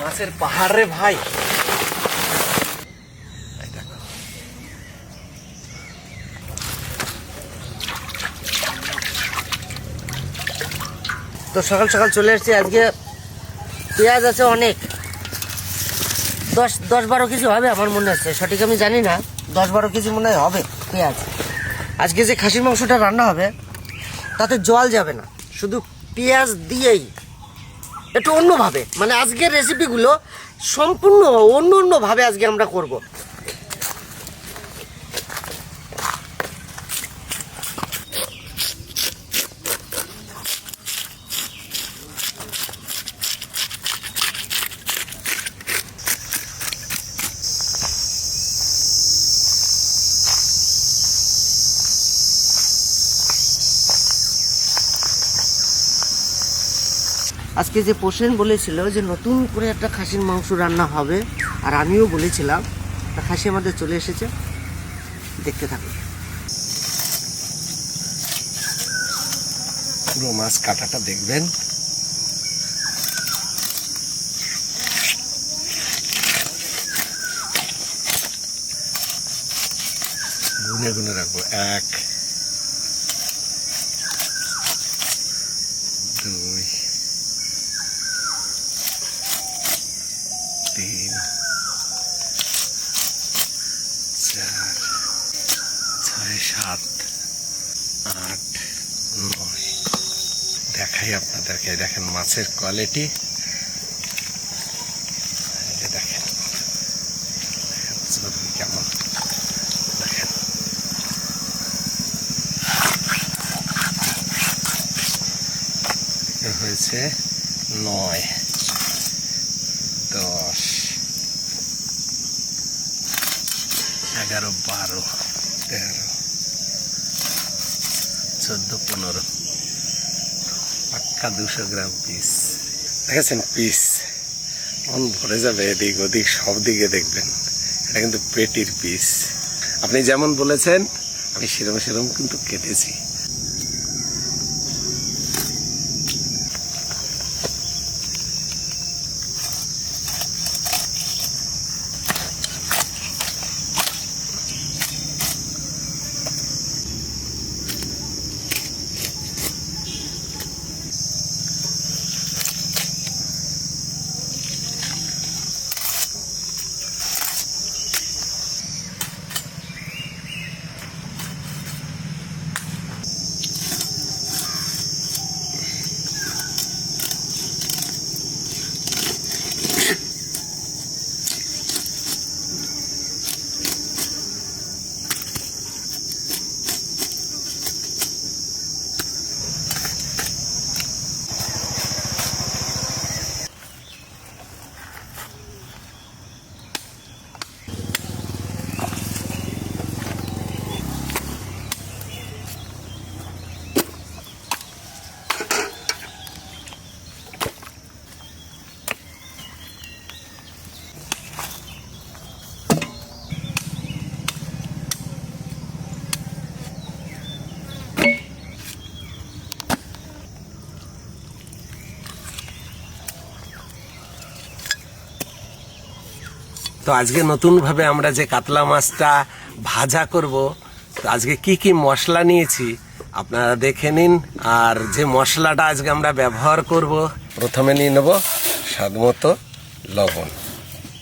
মাছের পাহাড় রে ভাই। তো সকাল সকাল চলে এসেছি। আজকে পেঁয়াজ আছে অনেক, 10-12 কেজি হবে আমার মনে হচ্ছে, সঠিক আমি জানি না, 10-12 কেজি মনে হয় হবে পেঁয়াজ। আজকে যে খাসির মাংসটা রান্না হবে তাতে জল যাবে না, শুধু পেঁয়াজ দিয়েই একটু অন্যভাবে, মানে আজকের রেসিপিগুলো সম্পূর্ণ অন্যভাবে আজকে আমরা করব। আজকে যে পোষেন বলেছিল যে নতুন করে একটা খাসির মাংস রান্না হবে, আর আমিও বলেছিলাম, তা খাসি আমাদের চলে এসেছে, দেখতে থাকুন। পুরো মাছ কাটাটা দেখবেন। গুনে গুনে রাখবো, 1 2 3 4 6 7 8 9। দেখাই আপনাদেরকে, দেখেন মাছের কোয়ালিটি, দেখেন কেমন, দেখেন হয়েছে 9 10 11 12 13 14 15 পাক্কা 200 গ্রাম পিস। দেখেছেন পিস মন ভরে যাবে, এদিক ওদিক সব দিকে দেখবেন। এটা কিন্তু পেটির পিস, আপনি যেমন বলেছেন আমি সেরকম কিন্তু কেটেছি। তো আজকে নতুন ভাবে আমরা যে কাতলা মাছটা ভাজা করব, তো আজকে কি কি মশলা নিয়েছি আপনারা দেখে নিন। আর যে মশলাটা আজকে আমরা ব্যবহার করব, প্রথমে নিয়ে নেব স্বাদ মতো লবণ,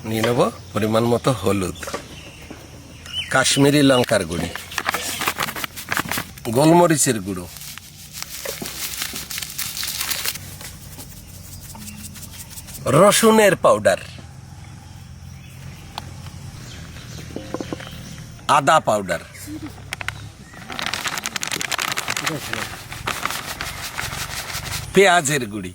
নিয়ে নেব পরিমাণ মতো হলুদ, কাশ্মীরি লঙ্কার গুঁড়ি, গোলমরিচের গুঁড়ো, রসুনের পাউডার, আদা পাউডার, পেঁয়াজের গুঁড়ি,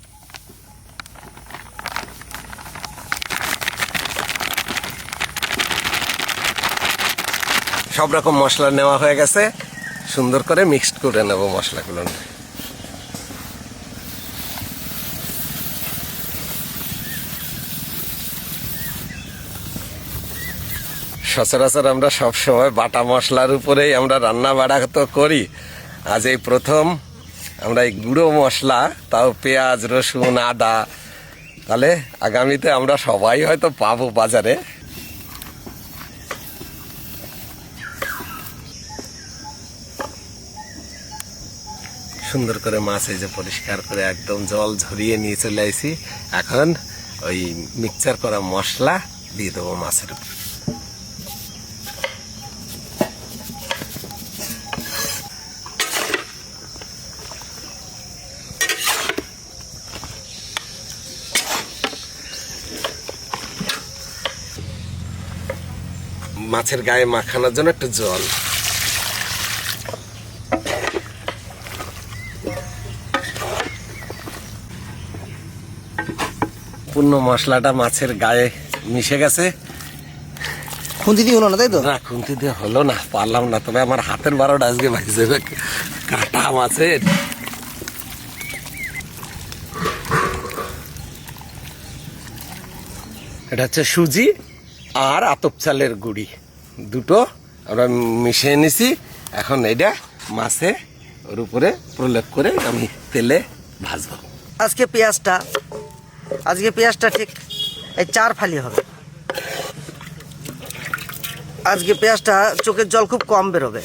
সব রকম মশলা নেওয়া হয়ে গেছে। সুন্দর করে মিক্সড করে নেব মশলাগুলো। সচরাচর আমরা সব সময় বাটা মশলার উপরেই আমরা রান্না বাড়া তো করি, আজ এই প্রথম আমরা এই গুঁড়ো মশলা, তাও পেঁয়াজ রসুন আদা তাহলে আগামীতে আমরা সবাই হয়তো পাবো বাজারে। সুন্দর করে মাছ এই যে পরিষ্কার করে একদম জল ঝরিয়ে নিয়ে চলে আসি। এখন ওই মিক্সচার করা মশলা দিয়ে দেবো মাছের উপর। মাছের গায়ে মাখানোর জন্য একটু জল। পূর্ণ মশলাটা মাছের গায়ে মিশে গেছে। খুন্তি দিয়ে হলো না, তাই তো? না, খুন্তি দিয়ে হলো না, পারলাম না। তবে আমার হাতের 12টা আজকে বাজে যাবে কাটা মাছের। এটা হচ্ছে সুজি আর আতপ চালের গুঁড়ি, দুটো আমরা মিশিয়ে নিছি। এখন এটা মাছে ওর উপরে প্রলেপ করে আমি তেলে ভাজবো। আজকে পেঁয়াজটা ঠিক এই 4 ফালি হবে। আজকে পেঁয়াজটা চোখের জল খুব কম বেরোবে।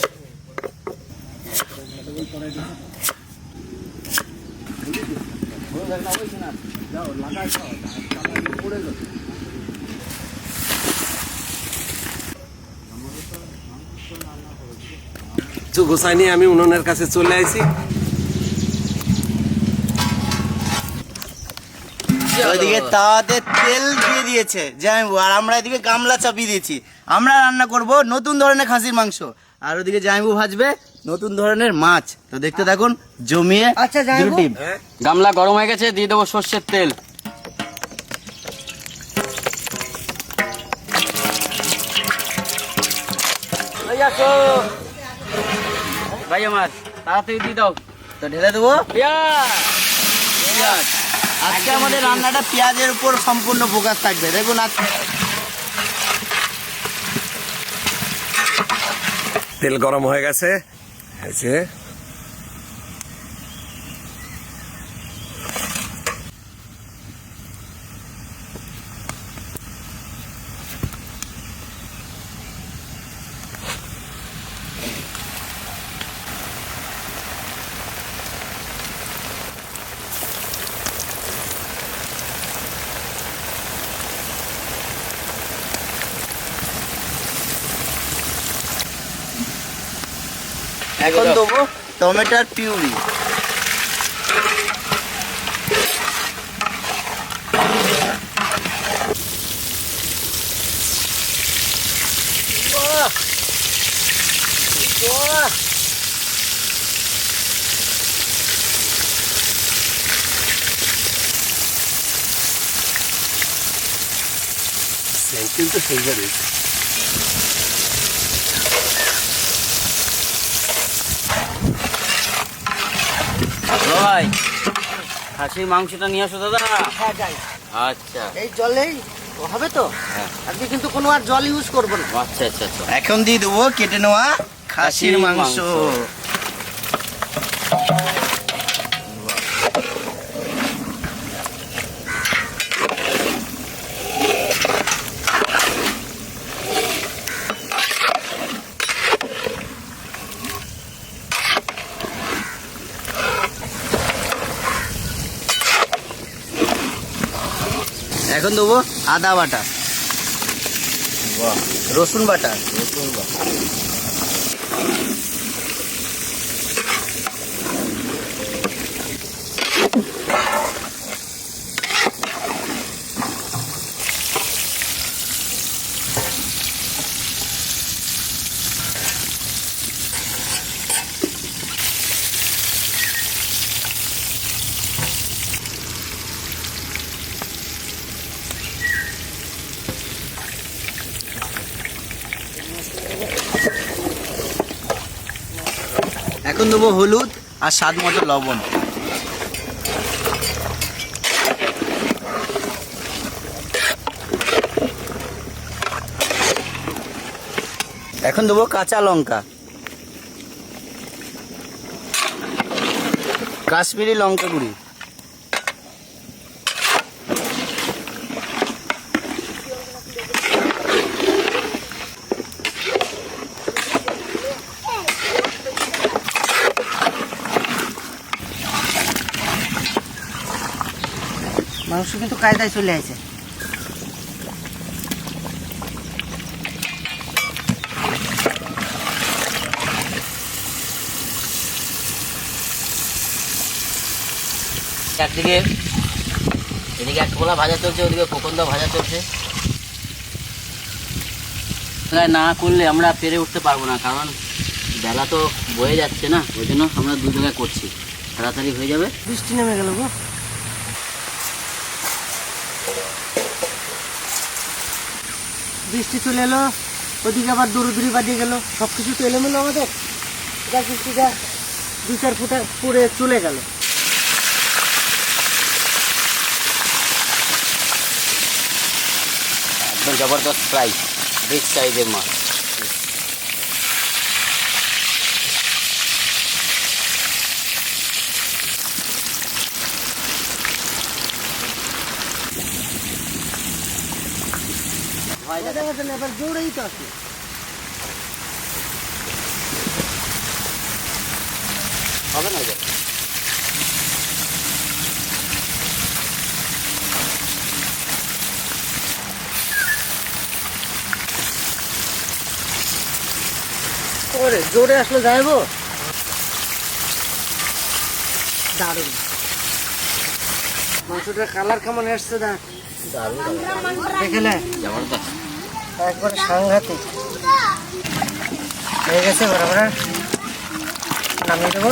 গোসাই নিয়ে আমি উনুনের কাছে চলে আসি। ওইদিকে তাওয়াতে তেল দিয়ে দিয়েছে জামাইবু, আর আমরা এদিকে গামলা চাপিয়ে দিয়েছি। আমরা রান্না করব নতুন ধরনের খাসির মাংস, আর ওদিকে জামাইবু ভাজবে নতুন ধরনের মাছ। তো দেখতে থাকুন, জমিয়ে আচ্ছা, জামাইবু। দুটো টিম। গামলা গরম হয়ে গেছে, দিয়ে দেবো সর্ষের তেল। ভাই আমার তাড়াতাড়ি দিয়ে দাও। তো ঢেলে দেবো পেঁয়াজ। পেঁয়াজ। আজকে আমাদের রান্নাটা পেঁয়াজের উপর সম্পূর্ণ ফোকাস থাকবে। দেখুন তেল গরম হয়ে গেছে, এই যে এখন দেবো টমেটোর পিউরি। কিন্তু সেই রয়েছে। ভাই খাসির মাংসটা নিয়ে আসো দাদা। হ্যাঁ, যাই। আচ্ছা এই জলেই হবে তো? হ্যাঁ। আজকে কিন্তু কোনো আর জল ইউজ করবো না। আচ্ছা আচ্ছা আচ্ছা। এখন দিয়ে দেবো কেটে নেওয়া খাসির খাসির মাংস। মাংস। এখন দেবো আদা বাটা, রসুন বাটা, এখন দেবো হলুদ আর স্বাদ মতো লবণ। এখন দেবো কাঁচা লঙ্কা, কাশ্মীরি লঙ্কা গুঁড়ি, মাংস কিন্তু কায়দায় চলে আসে। একদিকে এদিকে এক কোলা ভাজা চলছে, ওদিকে কোকন্দা ভাজা চলছে। না করলে আমরা পেরে উঠতে পারবো না, কারণ বেলা তো বয়ে যাচ্ছে না, ওই জন্য আমরা দু জায়গায় করছি, তাড়াতাড়ি হয়ে যাবে। বৃষ্টি নেমে গেল গো। বৃষ্টি চলে এলো, ওদিকে আবার দৌড়দৌড়ি বাজিয়ে গেল, সব কিছু তো এলোমেলো আমাদের। বৃষ্টিটা 2-4 ফুটা পরে চলে গেল। একদম জবরদস্ত ফ্রাই, বিগ সাইজের মাছ। এবার জোরেই তো আছে। হবে না? ওরে জোরে আসলে যাইবো। দারুণ মাংসটার কালার কেমন এসছে দেখ, দেখলে জবরদস্ত। একবার সাংঘাতিক হয়ে গেছে। বরাবর নামিয়ে দেবো।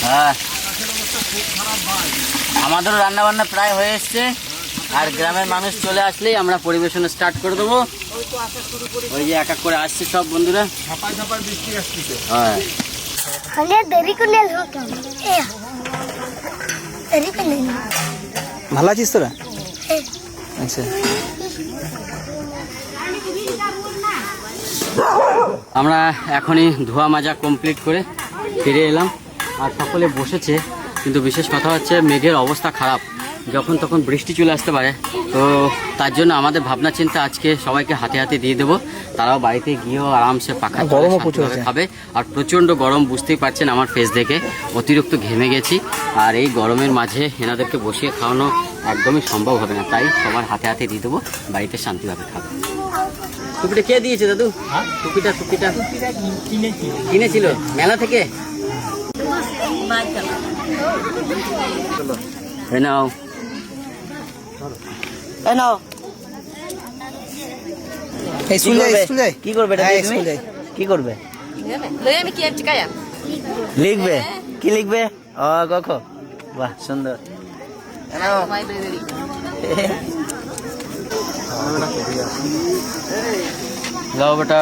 হ্যাঁ, আমাদেরও রান্না বান্না প্রায় হয়ে এসছে, আর গ্রামের মানুষ চলে আসলেই আমরা পরিবেশন স্টার্ট করে দেবো। ওই যে এক এক করে আসছে সব বন্ধুরা। হ্যাঁ, হলে দেরি করলে হতো দেরি করলে ভালো আছিস তোরা? আচ্ছা, আমরা এখনই ধোয়া মাজা কমপ্লিট করে ফিরে এলাম, আর সকলে বসেছে। কিন্তু বিশেষ কথা হচ্ছে মেঘের অবস্থা খারাপ, যখন তখন বৃষ্টি চলে আসতে পারে। তো তার জন্য আমাদের ভাবনা চিন্তা আজকে সবাইকে হাতে হাতে দিয়ে দেবো, তারাও বাড়িতে গিয়েও আরামসে পাখা খাবে। আর প্রচণ্ড গরম, বুঝতেই পারছেন আমার ফেস দেখে, অতিরিক্ত ঘেমে গেছি। আর এই গরমের মাঝে এনাদেরকে বসিয়ে খাওয়ানো একদমই সম্ভব হবে না, তাই সবার হাতে হাতে দিয়ে দেবো, বাড়িতে শান্তিভাবে খাবে। টুপিটা কে দিয়েছে দাদু? টুপিটা কিনেছিল মেলা থেকে। নাও নাও কি করবে কি করবে? লিখবে কি লিখবে? বাহ, সুন্দর। লাও বেটা,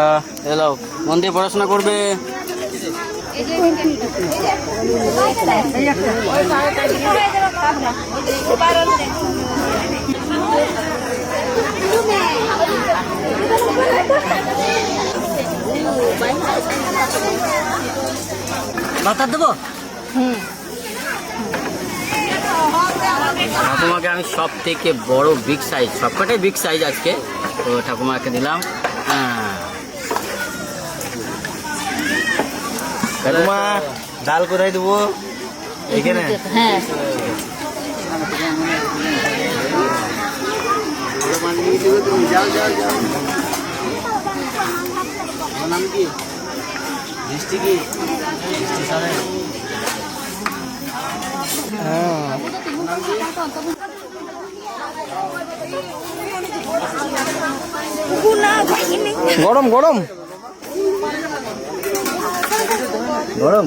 এলাও, মন দিয়ে পড়াশোনা করবে। বাতা দেবো। ঠাকুমাকে আমি সব থেকে বড় বিগ সাইজ, সবকটাই বিগ সাইজ আজকে, তো ঠাকুমাকে দিলাম। ঠাকুমা ডাল কোথায় দেবো? এখানে। হ্যাঁ নাম কি? মিষ্টি কি? গরম গরম গরম।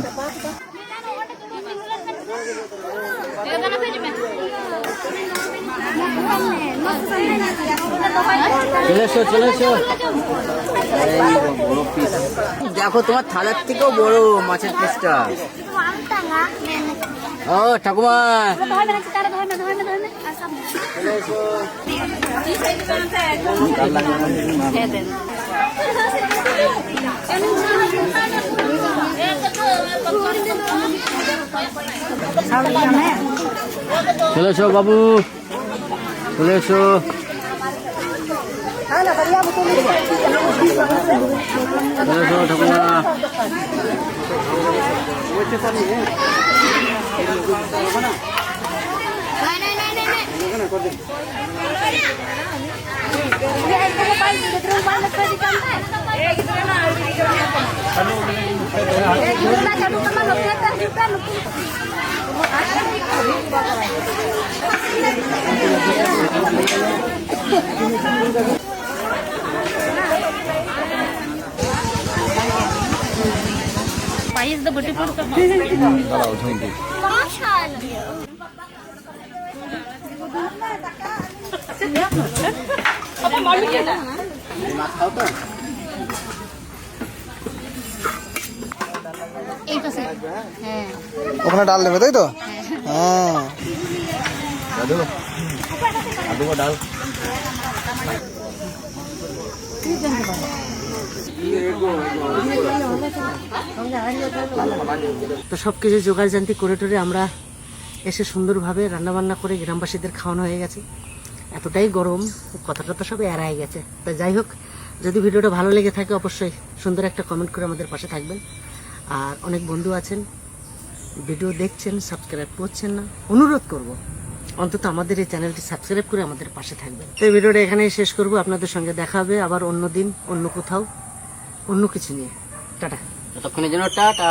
চলে এসো। বড় পিস দেখো, তোমার থালার থেকেও বড় মাছের পিসটা। ও ঠাকুমা, চলে এসো। চলে এসো বাবু, চলে এসো। ওখানে ডাল দেবে তাই তো? হ্যাঁ তো সব কিছু জোগাড়জান্তি করে টরে আমরা এসে সুন্দরভাবে রান্নাবান্না করে গ্রামবাসীদের খাওয়ানো হয়ে গেছে। এতটাই গরম, কথাটা তো সব এড়াই গেছে। তা যাই হোক, যদি ভিডিওটা ভালো লেগে থাকে অবশ্যই সুন্দর একটা কমেন্ট করে আমাদের পাশে থাকবেন। আর অনেক বন্ধু আছেন ভিডিও দেখছেন, সাবস্ক্রাইব করছেন না, অনুরোধ করব অন্তত আমাদের এই চ্যানেলটি সাবস্ক্রাইব করে আমাদের পাশে থাকবেন। তো এই ভিডিওটা এখানেই শেষ করব। আপনাদের সঙ্গে দেখা হবে আবার অন্য দিন, অন্য কোথাও, অন্য কিছু নিয়ে। টাটা। ততক্ষণের জন্য টাটা।